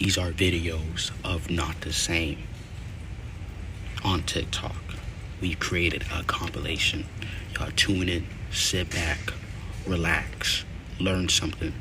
These are videos of Not the Same on TikTok. We created a compilation. Y'all tune in, sit back, relax, learn something.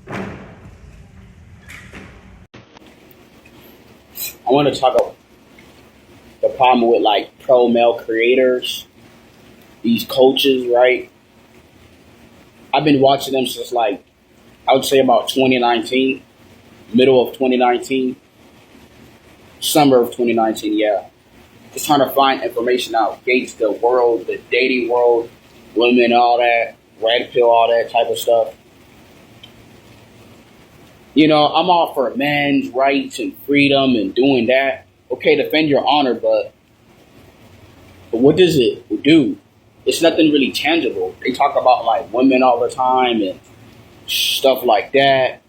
I want to talk about the problem with like pro male creators, these coaches, right? I've been watching them since like, I would say about 2019, middle of 2019, summer of 2019, yeah. Just trying to find information out, gauge the world, the dating world, women, all that, red pill, all that type of stuff. You know, I'm all for men's rights and freedom and doing that. Okay, defend your honor, but what does it do? It's nothing really tangible. They talk about like women all the time and stuff like that,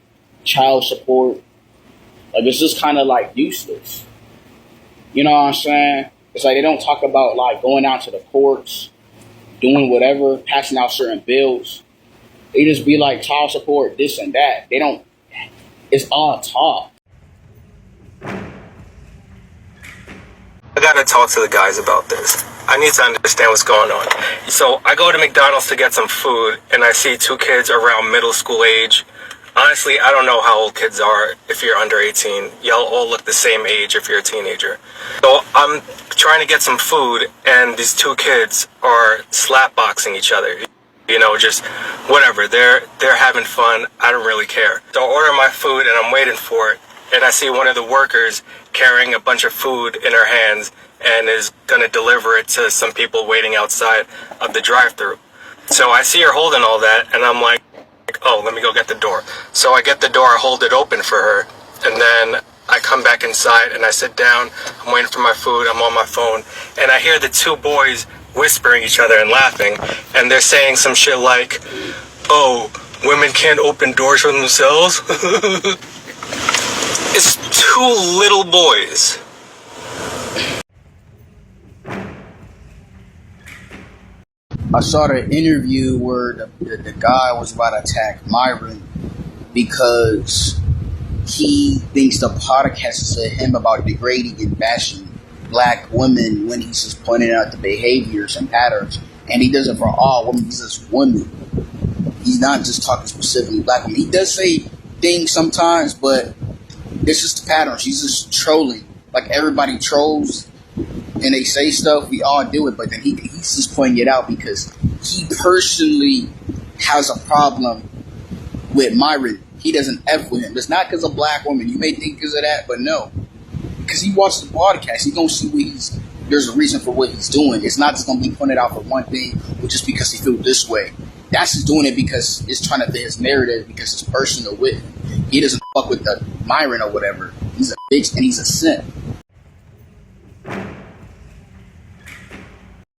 child support. Like it's just kind of like useless. You know what I'm saying? It's like they don't talk about like going out to the courts, doing whatever, passing out certain bills. They just be like child support, this and that. They don't. It's all talk. I gotta talk to the guys about this. I need to understand what's going on. So I go to McDonald's to get some food, and I see two kids around middle school age. Honestly, I don't know how old kids are if you're under 18. Y'all all look the same age if you're a teenager. So I'm trying to get some food, and these two kids are slapboxing each other. You know, just whatever. They're having fun. I don't really care. So I order my food, and I'm waiting for it. And I see one of the workers carrying a bunch of food in her hands and is going to deliver it to some people waiting outside of the drive-thru. So I see her holding all that, and I'm like, oh, let me go get the door. So I get the door, I hold it open for her, and then I come back inside and I sit down. I'm waiting for my food. I'm on my phone, and I hear the two boys whispering each other and laughing, and they're saying some shit like, oh, women can't open doors for themselves? It's two little boys. I saw the interview where the guy was about to attack Myron because he thinks the podcast is to him about degrading and bashing black women when he's just pointing out the behaviors and patterns. And he does it for all women, he's just women. He's not just talking specifically black women. He does say things sometimes, but it's just the patterns. He's just trolling. Like everybody trolls and they say stuff, we all do it, but then he's just pointing it out because he personally has a problem with Myron. He doesn't F with him. It's not because of black women. You may think because of that, but no. Because he watched the podcast, he's going to see what there's a reason for what he's doing. It's not just going to be pointed out for one thing, or just because he feels this way. That's just doing it because it's trying to fit his narrative, because it's personal with him. He doesn't fuck with the Myron or whatever. He's a bitch and he's a simp.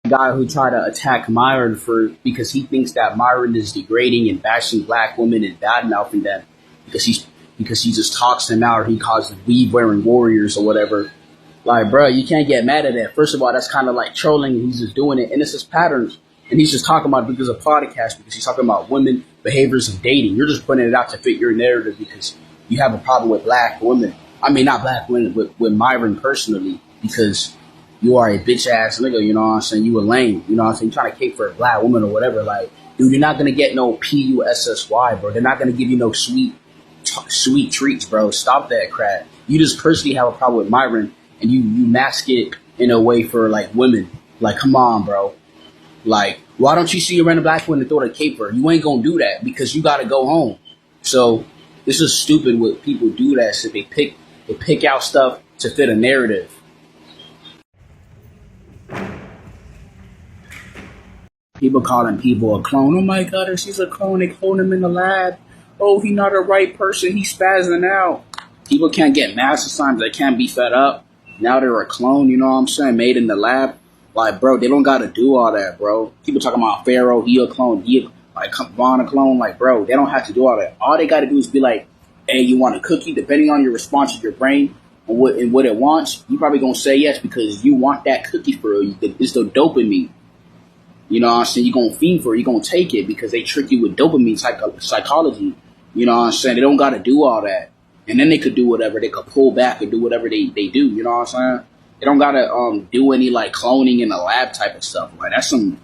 Guy who tried to attack Myron because he thinks that Myron is degrading and bashing black women and badmouthing them because he just talks them out, or he calls them weave wearing warriors or whatever. Like, bro, you can't get mad at that. First of all, that's kind of like trolling, and he's just doing it, and it's his patterns, and he's just talking about it because of podcast, because he's talking about women, behaviors, and dating. You're just putting it out to fit your narrative because you have a problem with black women. I mean, not black women, with Myron personally, because you are a bitch ass nigga, you know what I'm saying? You a lame, you know what I'm saying? You're trying to cape for a black woman or whatever. Like, dude, you're not going to get no PUSSY, bro. They're not going to give you no sweet treats, bro. Stop that crap. You just personally have a problem with Myron, and you mask it in a way for, like, women. Like, come on, bro. Like, why don't you see a random black woman and throw a cape for her? You ain't going to do that because you got to go home. So, this is stupid what people do that. So they pick out stuff to fit a narrative. People calling people a clone. Oh my God, she's a clone. They clone him in the lab. Oh, he not a right person. He's spazzing out. People can't get mad sometimes. They can't be fed up. Now they're a clone, you know what I'm saying? Made in the lab. Like, bro, they don't got to do all that, bro. People talking about Pharaoh, he a clone. Like, Vaughn a clone. Like, bro, they don't have to do all that. All they got to do is be like, hey, you want a cookie? Depending on your response of your brain and what it wants, you probably going to say yes because you want that cookie for real. It's the dopamine. You know what I'm saying? You're going to feed for it. You're going to take it because they trick you with dopamine psychology. You know what I'm saying? They don't got to do all that. And then they could do whatever. They could pull back and do whatever they do. You know what I'm saying? They don't got to do any like cloning in the lab type of stuff. Like that's some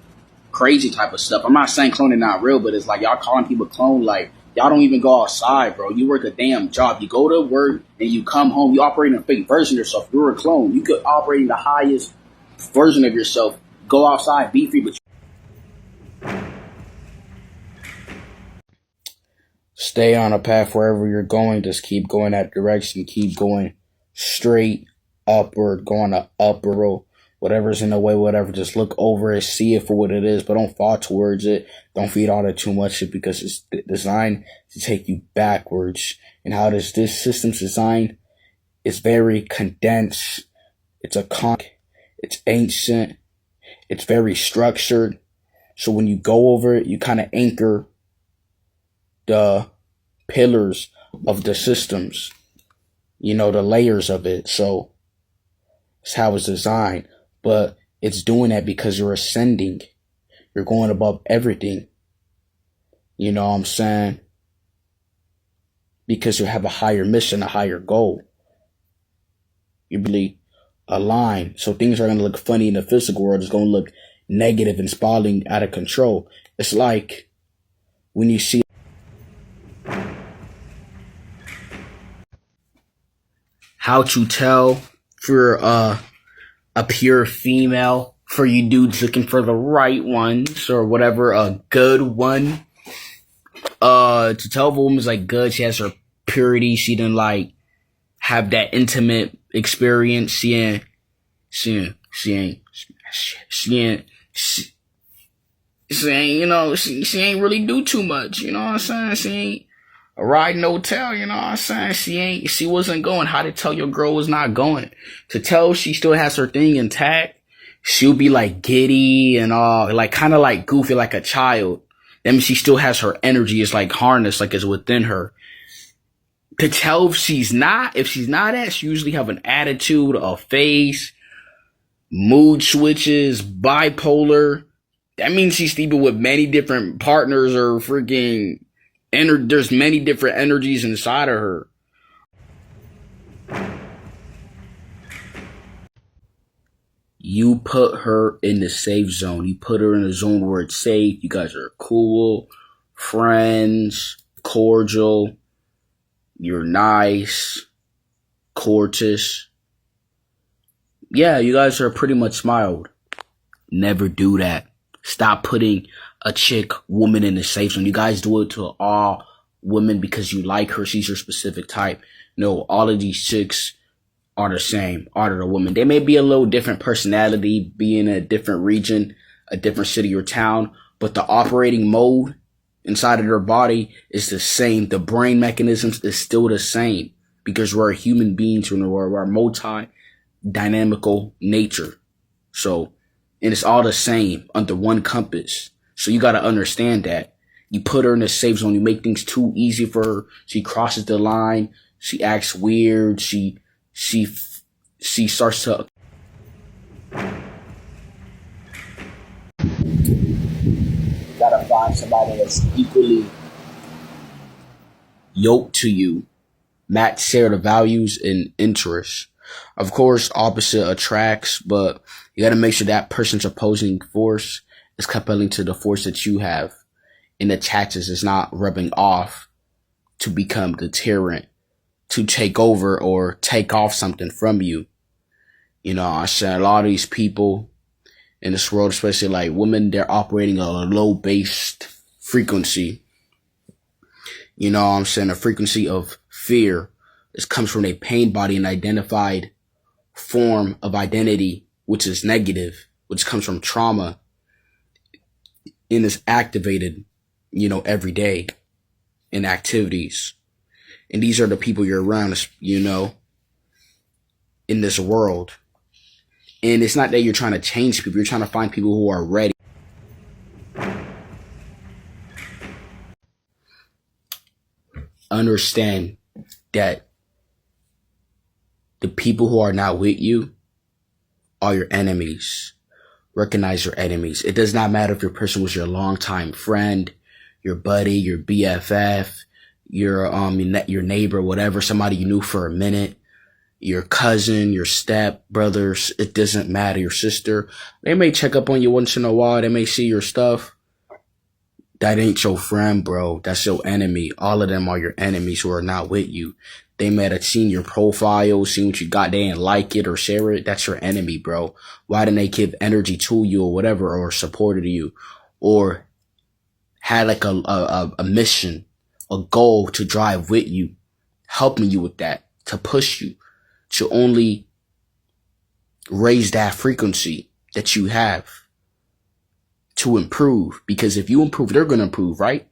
crazy type of stuff. I'm not saying cloning not real, but it's like y'all calling people clone. Like y'all don't even go outside, bro. You work a damn job. You go to work and you come home. You operate in a fake version of yourself. If you're a clone. You could operate in the highest version of yourself. Go outside, be free, but stay on a path wherever you're going. Just keep going that direction. Keep going straight upward, going to upper road. Whatever's in the way, whatever, just look over it, see it for what it is, but don't fall towards it. Don't feed all that too much shit because it's designed to take you backwards. And how does this system's designed? It's very condensed. It's it's ancient. It's very structured. So when you go over it, you kind of anchor the pillars of the systems, you know, the layers of it. So it's how it's designed. But it's doing that because you're ascending. You're going above everything. You know what I'm saying? Because you have a higher mission, a higher goal. You really align. So things are going to look funny in the physical world. It's going to look negative and spiraling out of control. It's like when you see how to tell for a pure female, for you dudes looking for the right ones or whatever, a good one. To tell if a woman's like good, she has her purity, she didn't like have that intimate experience, she ain't really do too much, you know what I'm saying? She ain't a ride no tell, you know what I'm saying? She wasn't going. How to tell your girl was not going? To tell she still has her thing intact, she'll be like giddy and all, like kind of like goofy, like a child. That means she still has her energy. It's like harnessed, like it's within her. To tell if she's not that, she usually have an attitude, a face, mood switches, bipolar. That means she's sleeping with many different partners or freaking there's many different energies inside of her. You put her in the safe zone. You put her in a zone where it's safe. You guys are cool, friends, cordial. You're nice, courteous. Yeah, you guys are pretty much smiled. Never do that. Stop putting a woman in the safe zone. You guys do it to all women because you like her. She's your specific type. No, all of these chicks are the same. All of the women. They may be a little different personality, be in a different region, a different city or town, but the operating mode inside of their body is the same. The brain mechanisms is still the same because we're human beings and we're a multi-dynamical nature. So, and it's all the same under one compass. So you got to understand that. You put her in a safe zone. You make things too easy for her. She crosses the line. She acts weird. She starts to. You gotta find somebody that's equally yoked to you, share the values and interests. Of course, opposite attracts, but you gotta make sure that person's opposing force is compelling to the force that you have, and the taxes is not rubbing off to become deterrent, to take over or take off something from you. You know, I said a lot of these people in this world, especially like women, they're operating a low-based frequency. You know what I'm saying? A frequency of fear. This comes from a pain body, an identified form of identity, which is negative, which comes from trauma and is activated, you know, every day in activities. And these are the people you're around, you know, in this world. And it's not that you're trying to change people. You're trying to find people who are ready. Understand that the people who are not with you are your enemies. recognize your enemies. It does not matter if your person was your longtime friend, your buddy, your BFF, your neighbor, whatever, somebody you knew for a minute, your cousin, your step brothers. It doesn't matter. Your sister. They may check up on you once in a while. They may see your stuff. That ain't your friend, bro. That's your enemy. All of them are your enemies who are not with you. They might have seen your profile, seen what you got, they didn't like it or share it. That's your enemy, bro. Why didn't they give energy to you or whatever, or supported you, or had like a mission, a goal to drive with you, helping you with that, to push you, to only raise that frequency that you have, to improve? Because if you improve, they're going to improve, right?